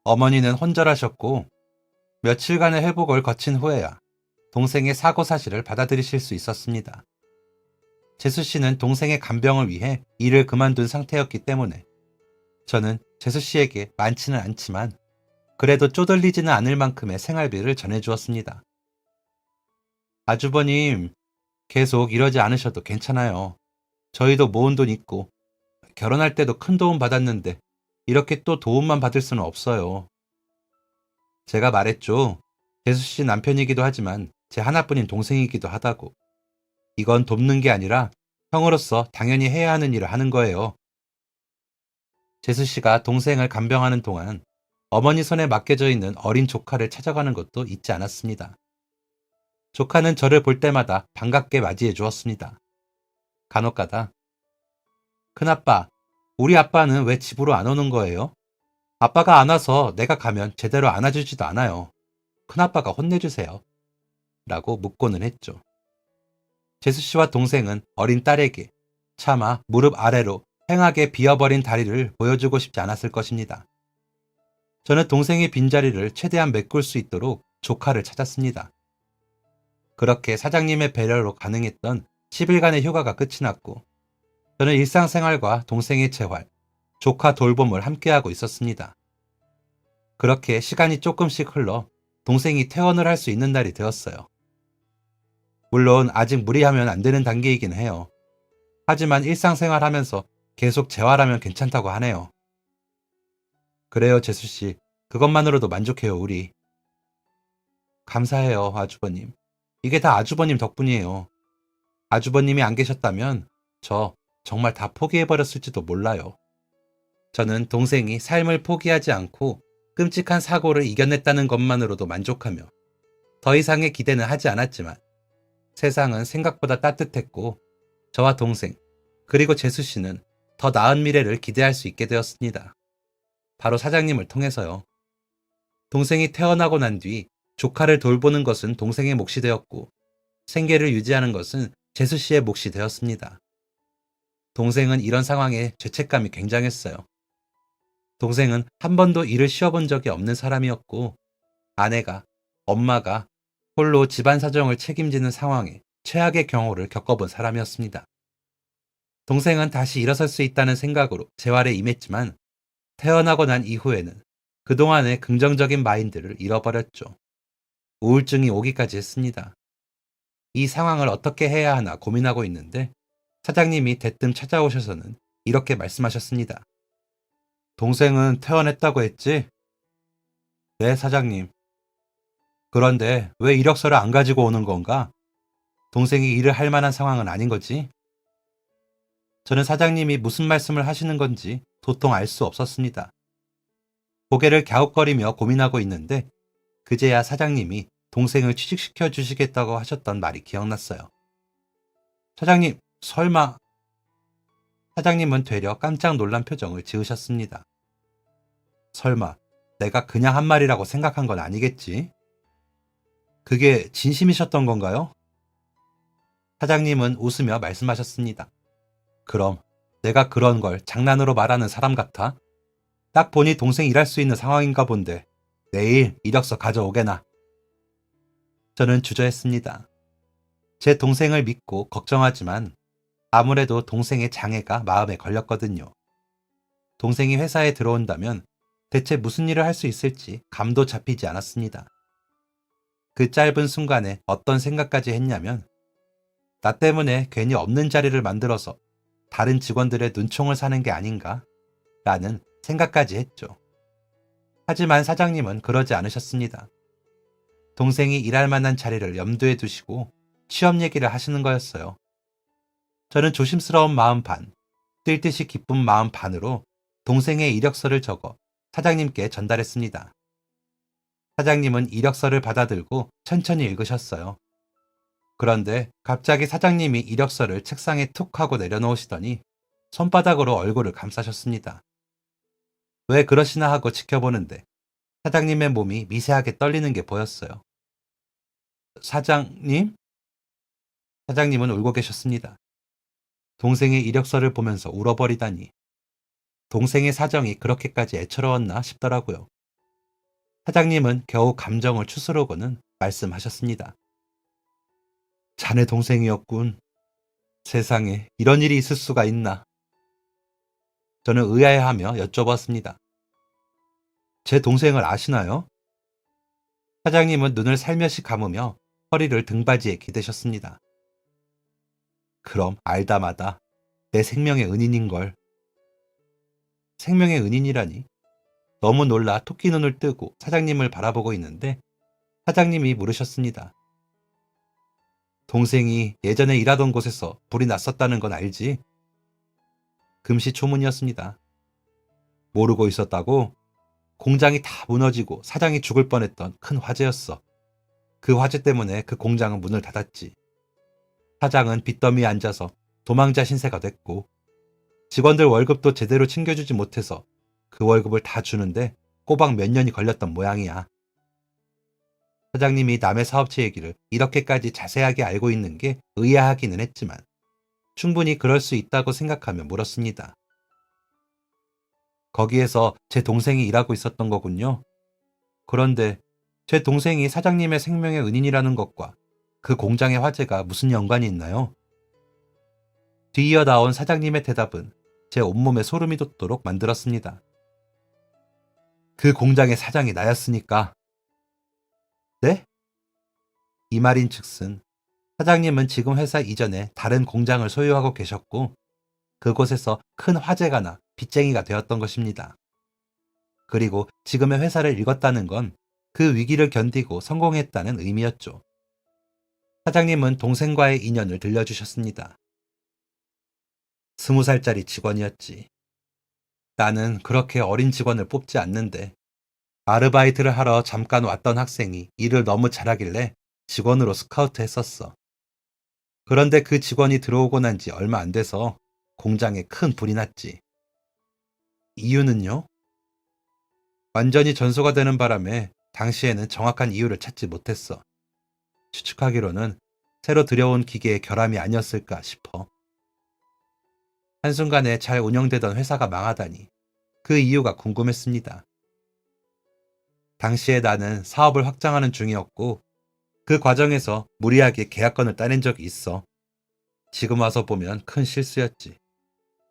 어머니는 혼절하셨고 며칠간의 회복을 거친 후에야 동생의 사고 사실을 받아들이실 수 있었습니다. 재수 씨는 동생의 간병을 위해 일을 그만둔 상태였기 때문에 저는 재수 씨에게 많지는 않지만 그래도 쪼들리지는 않을 만큼의 생활비를 전해주었습니다. 아주버님, 계속 이러지 않으셔도 괜찮아요. 저희도 모은 돈 있고 결혼할 때도 큰 도움 받았는데 이렇게 또 도움만 받을 수는 없어요. 제가 말했죠. 재수 씨 남편이기도 하지만 제 하나뿐인 동생이기도 하다고. 이건 돕는 게 아니라 형으로서 당연히 해야 하는 일을 하는 거예요. 재수 씨가 동생을 간병하는 동안 어머니 손에 맡겨져 있는 어린 조카를 찾아가는 것도 잊지 않았습니다. 조카는 저를 볼 때마다 반갑게 맞이해 주었습니다. 간혹가다 큰아빠, 우리 아빠는 왜 집으로 안 오는 거예요? 아빠가 안 와서 내가 가면 제대로 안아주지도 않아요. 큰아빠가 혼내주세요. 라고 묻고는 했죠. 재수 씨와 동생은 어린 딸에게 차마 무릎 아래로 휑하게 비어버린 다리를 보여주고 싶지 않았을 것입니다. 저는 동생의 빈자리를 최대한 메꿀 수 있도록 조카를 찾았습니다. 그렇게 사장님의 배려로 가능했던 10일간의 휴가가 끝이 났고 저는 일상생활과 동생의 재활, 조카 돌봄을 함께하고 있었습니다. 그렇게 시간이 조금씩 흘러 동생이 퇴원을 할 수 있는 날이 되었어요. 물론 아직 무리하면 안 되는 단계이긴 해요. 하지만 일상생활 하면서 계속 재활하면 괜찮다고 하네요. 그래요, 재수씨. 그것만으로도 만족해요, 우리. 감사해요, 아주버님. 이게 다 아주버님 덕분이에요. 아주버님이 안 계셨다면 저 정말 다 포기해버렸을지도 몰라요. 저는 동생이 삶을 포기하지 않고 끔찍한 사고를 이겨냈다는 것만으로도 만족하며 더 이상의 기대는 하지 않았지만 세상은 생각보다 따뜻했고 저와 동생 그리고 재수 씨는 더 나은 미래를 기대할 수 있게 되었습니다. 바로 사장님을 통해서요. 동생이 태어나고 난 뒤 조카를 돌보는 것은 동생의 몫이 되었고 생계를 유지하는 것은 재수 씨의 몫이 되었습니다. 동생은 이런 상황에 죄책감이 굉장했어요. 동생은 한 번도 일을 쉬어본 적이 없는 사람이었고 아내가, 엄마가 홀로 집안 사정을 책임지는 상황에 최악의 경우를 겪어본 사람이었습니다. 동생은 다시 일어설 수 있다는 생각으로 재활에 임했지만 태어나고 난 이후에는 그동안의 긍정적인 마인드를 잃어버렸죠. 우울증이 오기까지 했습니다. 이 상황을 어떻게 해야 하나 고민하고 있는데 사장님이 대뜸 찾아오셔서는 이렇게 말씀하셨습니다. 동생은 퇴원했다고 했지? 네, 사장님. 그런데 왜 이력서를 안 가지고 오는 건가? 동생이 일을 할 만한 상황은 아닌 거지? 저는 사장님이 무슨 말씀을 하시는 건지 도통 알 수 없었습니다. 고개를 갸웃거리며 고민하고 있는데 그제야 사장님이 동생을 취직시켜 주시겠다고 하셨던 말이 기억났어요. 사장님, 설마... 사장님은 되려 깜짝 놀란 표정을 지으셨습니다. 설마 내가 그냥 한 말이라고 생각한 건 아니겠지? 그게 진심이셨던 건가요? 사장님은 웃으며 말씀하셨습니다. 그럼 내가 그런 걸 장난으로 말하는 사람 같아? 딱 보니 동생 일할 수 있는 상황인가 본데 내일 이력서 가져오게나. 저는 주저했습니다. 제 동생을 믿고 걱정하지만 아무래도 동생의 장애가 마음에 걸렸거든요. 동생이 회사에 들어온다면 대체 무슨 일을 할 수 있을지 감도 잡히지 않았습니다. 그 짧은 순간에 어떤 생각까지 했냐면 나 때문에 괜히 없는 자리를 만들어서 다른 직원들의 눈총을 사는 게 아닌가? 라는 생각까지 했죠. 하지만 사장님은 그러지 않으셨습니다. 동생이 일할 만한 자리를 염두에 두시고 취업 얘기를 하시는 거였어요. 저는 조심스러운 마음 반, 뛸 듯이 기쁜 마음 반으로 동생의 이력서를 적어 사장님께 전달했습니다. 사장님은 이력서를 받아들고 천천히 읽으셨어요. 그런데 갑자기 사장님이 이력서를 책상에 툭 하고 내려놓으시더니 손바닥으로 얼굴을 감싸셨습니다. 왜 그러시나 하고 지켜보는데 사장님의 몸이 미세하게 떨리는 게 보였어요. 사장님? 사장님은 울고 계셨습니다. 동생의 이력서를 보면서 울어버리다니. 동생의 사정이 그렇게까지 애처로웠나 싶더라고요. 사장님은 겨우 감정을 추스르고는 말씀하셨습니다. 자네 동생이었군. 세상에 이런 일이 있을 수가 있나. 저는 의아해하며 여쭤봤습니다. 제 동생을 아시나요? 사장님은 눈을 살며시 감으며 허리를 등받이에 기대셨습니다. 그럼 알다마다 내 생명의 은인인걸. 생명의 은인이라니? 너무 놀라 토끼 눈을 뜨고 사장님을 바라보고 있는데 사장님이 물으셨습니다. 동생이 예전에 일하던 곳에서 불이 났었다는 건 알지? 금시초문이었습니다. 모르고 있었다고? 공장이 다 무너지고 사장이 죽을 뻔했던 큰 화재였어. 그 화재 때문에 그 공장은 문을 닫았지. 사장은 빚더미에 앉아서 도망자 신세가 됐고 직원들 월급도 제대로 챙겨주지 못해서 그 월급을 다 주는데 꼬박 몇 년이 걸렸던 모양이야. 사장님이 남의 사업체 얘기를 이렇게까지 자세하게 알고 있는 게 의아하기는 했지만 충분히 그럴 수 있다고 생각하며 물었습니다. 거기에서 제 동생이 일하고 있었던 거군요. 그런데 제 동생이 사장님의 생명의 은인이라는 것과 그 공장의 화재가 무슨 연관이 있나요? 뒤이어 나온 사장님의 대답은 제 온몸에 소름이 돋도록 만들었습니다. 그 공장의 사장이 나였으니까. 네? 이 말인 즉슨 사장님은 지금 회사 이전에 다른 공장을 소유하고 계셨고 그곳에서 큰 화재가 나 빚쟁이가 되었던 것입니다. 그리고 지금의 회사를 읽었다는 건 그 위기를 견디고 성공했다는 의미였죠. 사장님은 동생과의 인연을 들려주셨습니다. 20살짜리 직원이었지. 나는 그렇게 어린 직원을 뽑지 않는데 아르바이트를 하러 잠깐 왔던 학생이 일을 너무 잘하길래 직원으로 스카우트했었어. 그런데 그 직원이 들어오고 난 지 얼마 안 돼서 공장에 큰 불이 났지. 이유는요? 완전히 전소가 되는 바람에 당시에는 정확한 이유를 찾지 못했어. 추측하기로는 새로 들여온 기계의 결함이 아니었을까 싶어. 한순간에 잘 운영되던 회사가 망하다니 그 이유가 궁금했습니다. 당시에 나는 사업을 확장하는 중이었고 그 과정에서 무리하게 계약건을 따낸 적이 있어. 지금 와서 보면 큰 실수였지.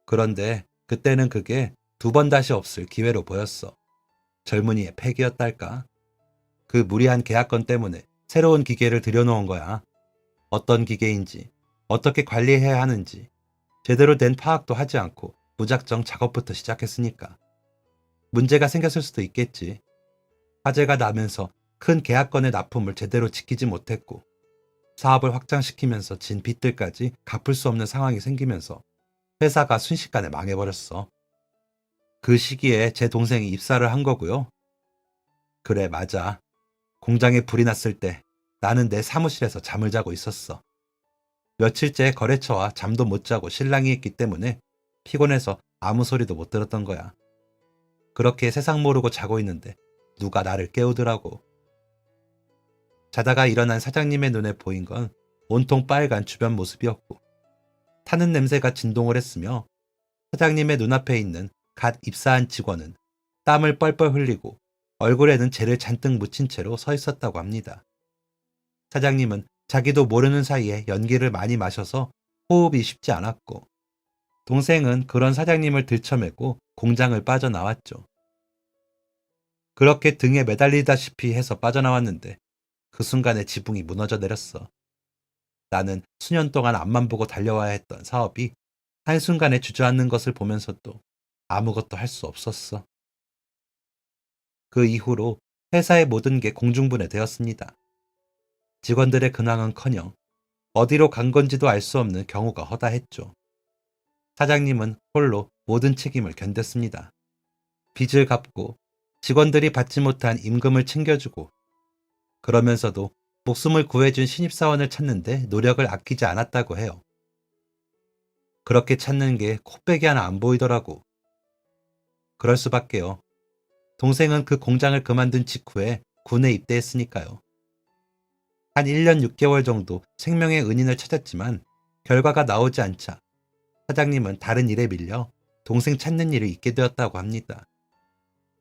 그런데 그때는 그게 두 번 다시 없을 기회로 보였어. 젊은이의 패기였달까? 그 무리한 계약건 때문에 새로운 기계를 들여놓은 거야. 어떤 기계인지, 어떻게 관리해야 하는지, 제대로 된 파악도 하지 않고 무작정 작업부터 시작했으니까. 문제가 생겼을 수도 있겠지. 화재가 나면서 큰 계약건의 납품을 제대로 지키지 못했고, 사업을 확장시키면서 진 빚들까지 갚을 수 없는 상황이 생기면서 회사가 순식간에 망해버렸어. 그 시기에 제 동생이 입사를 한 거고요. 그래, 맞아. 공장에 불이 났을 때 나는 내 사무실에서 잠을 자고 있었어. 며칠째 거래처와 잠도 못 자고 실랑이했기 때문에 피곤해서 아무 소리도 못 들었던 거야. 그렇게 세상 모르고 자고 있는데 누가 나를 깨우더라고. 자다가 일어난 사장님의 눈에 보인 건 온통 빨간 주변 모습이었고 타는 냄새가 진동을 했으며 사장님의 눈앞에 있는 갓 입사한 직원은 땀을 뻘뻘 흘리고 얼굴에는 재를 잔뜩 묻힌 채로 서 있었다고 합니다. 사장님은 자기도 모르는 사이에 연기를 많이 마셔서 호흡이 쉽지 않았고 동생은 그런 사장님을 들쳐매고 공장을 빠져나왔죠. 그렇게 등에 매달리다시피 해서 빠져나왔는데 그 순간에 지붕이 무너져 내렸어. 나는 수년 동안 앞만 보고 달려와야 했던 사업이 한순간에 주저앉는 것을 보면서도 아무것도 할 수 없었어. 그 이후로 회사의 모든 게 공중분해되었습니다. 직원들의 근황은커녕 어디로 간 건지도 알 수 없는 경우가 허다했죠. 사장님은 홀로 모든 책임을 견뎠습니다. 빚을 갚고 직원들이 받지 못한 임금을 챙겨주고 그러면서도 목숨을 구해준 신입사원을 찾는데 노력을 아끼지 않았다고 해요. 그렇게 찾는 게 코빼기 하나 안 보이더라고. 그럴 수밖에요. 동생은 그 공장을 그만둔 직후에 군에 입대했으니까요. 한 1년 6개월 정도 생명의 은인을 찾았지만 결과가 나오지 않자 사장님은 다른 일에 밀려 동생 찾는 일을 잊게 되었다고 합니다.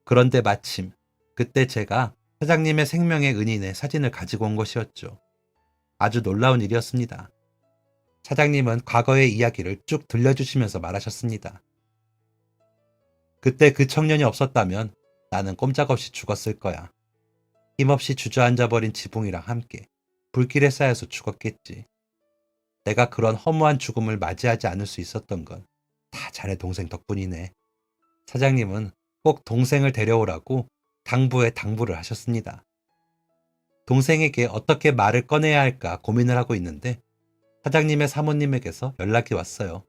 그런데 마침 그때 제가 사장님의 생명의 은인의 사진을 가지고 온 것이었죠. 아주 놀라운 일이었습니다. 사장님은 과거의 이야기를 쭉 들려주시면서 말하셨습니다. 그때 그 청년이 없었다면 나는 꼼짝없이 죽었을 거야. 힘없이 주저앉아버린 지붕이랑 함께 불길에 쌓여서 죽었겠지. 내가 그런 허무한 죽음을 맞이하지 않을 수 있었던 건 다 자네 동생 덕분이네. 사장님은 꼭 동생을 데려오라고 당부에 당부를 하셨습니다. 동생에게 어떻게 말을 꺼내야 할까 고민을 하고 있는데 사장님의 사모님에게서 연락이 왔어요.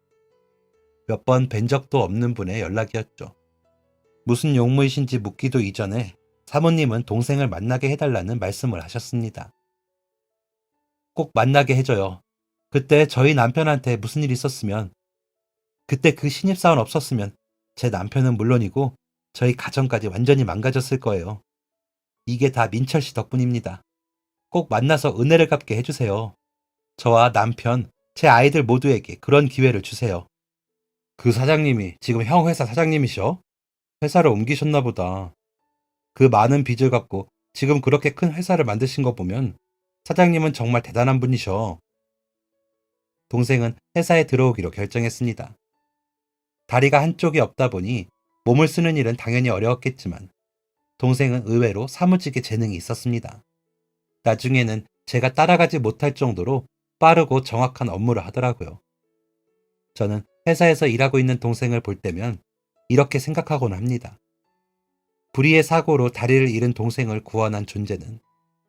몇 번 뵌 적도 없는 분의 연락이었죠. 무슨 용무이신지 묻기도 이전에 사모님은 동생을 만나게 해달라는 말씀을 하셨습니다. 꼭 만나게 해줘요. 그때 저희 남편한테 무슨 일 있었으면, 그때 그 신입사원 없었으면 제 남편은 물론이고 저희 가정까지 완전히 망가졌을 거예요. 이게 다 민철 씨 덕분입니다. 꼭 만나서 은혜를 갚게 해주세요. 저와 남편, 제 아이들 모두에게 그런 기회를 주세요. 그 사장님이 지금 형 회사 사장님이셔? 회사를 옮기셨나 보다. 그 많은 빚을 갖고 지금 그렇게 큰 회사를 만드신 거 보면 사장님은 정말 대단한 분이셔. 동생은 회사에 들어오기로 결정했습니다. 다리가 한쪽이 없다 보니 몸을 쓰는 일은 당연히 어려웠겠지만 동생은 의외로 사무직에 재능이 있었습니다. 나중에는 제가 따라가지 못할 정도로 빠르고 정확한 업무를 하더라고요. 저는 회사에서 일하고 있는 동생을 볼 때면 이렇게 생각하곤 합니다. 불의의 사고로 다리를 잃은 동생을 구원한 존재는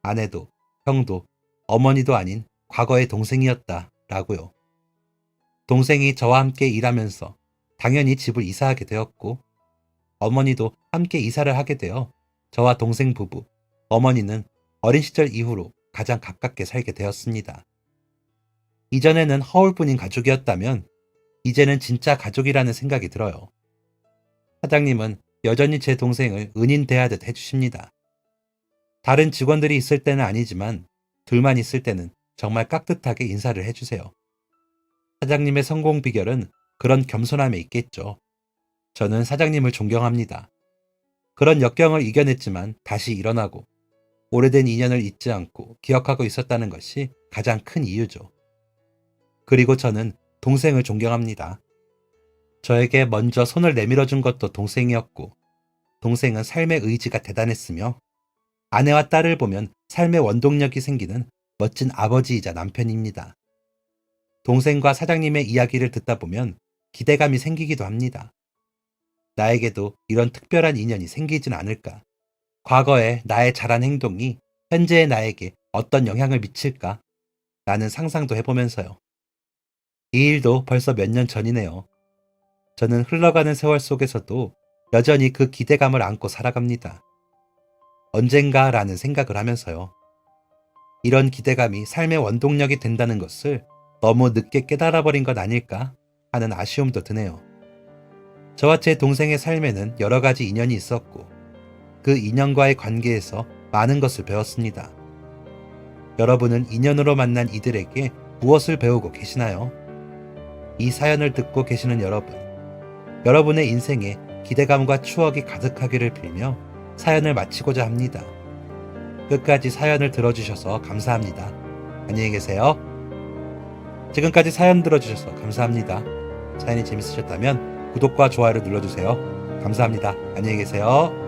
아내도 형도 어머니도 아닌 과거의 동생이었다라고요. 동생이 저와 함께 일하면서 당연히 집을 이사하게 되었고 어머니도 함께 이사를 하게 되어 저와 동생 부부, 어머니는 어린 시절 이후로 가장 가깝게 살게 되었습니다. 이전에는 허울뿐인 가족이었다면 이제는 진짜 가족이라는 생각이 들어요. 사장님은 여전히 제 동생을 은인 대하듯 해주십니다. 다른 직원들이 있을 때는 아니지만 둘만 있을 때는 정말 깍듯하게 인사를 해주세요. 사장님의 성공 비결은 그런 겸손함에 있겠죠. 저는 사장님을 존경합니다. 그런 역경을 이겨냈지만 다시 일어나고 오래된 인연을 잊지 않고 기억하고 있었다는 것이 가장 큰 이유죠. 그리고 저는 동생을 존경합니다. 저에게 먼저 손을 내밀어 준 것도 동생이었고 동생은 삶의 의지가 대단했으며 아내와 딸을 보면 삶의 원동력이 생기는 멋진 아버지이자 남편입니다. 동생과 사장님의 이야기를 듣다 보면 기대감이 생기기도 합니다. 나에게도 이런 특별한 인연이 생기진 않을까? 과거에 나의 잘한 행동이 현재의 나에게 어떤 영향을 미칠까? 라는 상상도 해보면서요. 이 일도 벌써 몇 년 전이네요. 저는 흘러가는 세월 속에서도 여전히 그 기대감을 안고 살아갑니다. 언젠가라는 생각을 하면서요. 이런 기대감이 삶의 원동력이 된다는 것을 너무 늦게 깨달아버린 것 아닐까 하는 아쉬움도 드네요. 저와 제 동생의 삶에는 여러 가지 인연이 있었고 그 인연과의 관계에서 많은 것을 배웠습니다. 여러분은 인연으로 만난 이들에게 무엇을 배우고 계시나요? 이 사연을 듣고 계시는 여러분의 인생에 기대감과 추억이 가득하기를 빌며 사연을 마치고자 합니다. 끝까지 사연을 들어주셔서 감사합니다. 안녕히 계세요. 지금까지 사연 들어주셔서 감사합니다. 사연이 재밌으셨다면 구독과 좋아요를 눌러주세요. 감사합니다. 안녕히 계세요.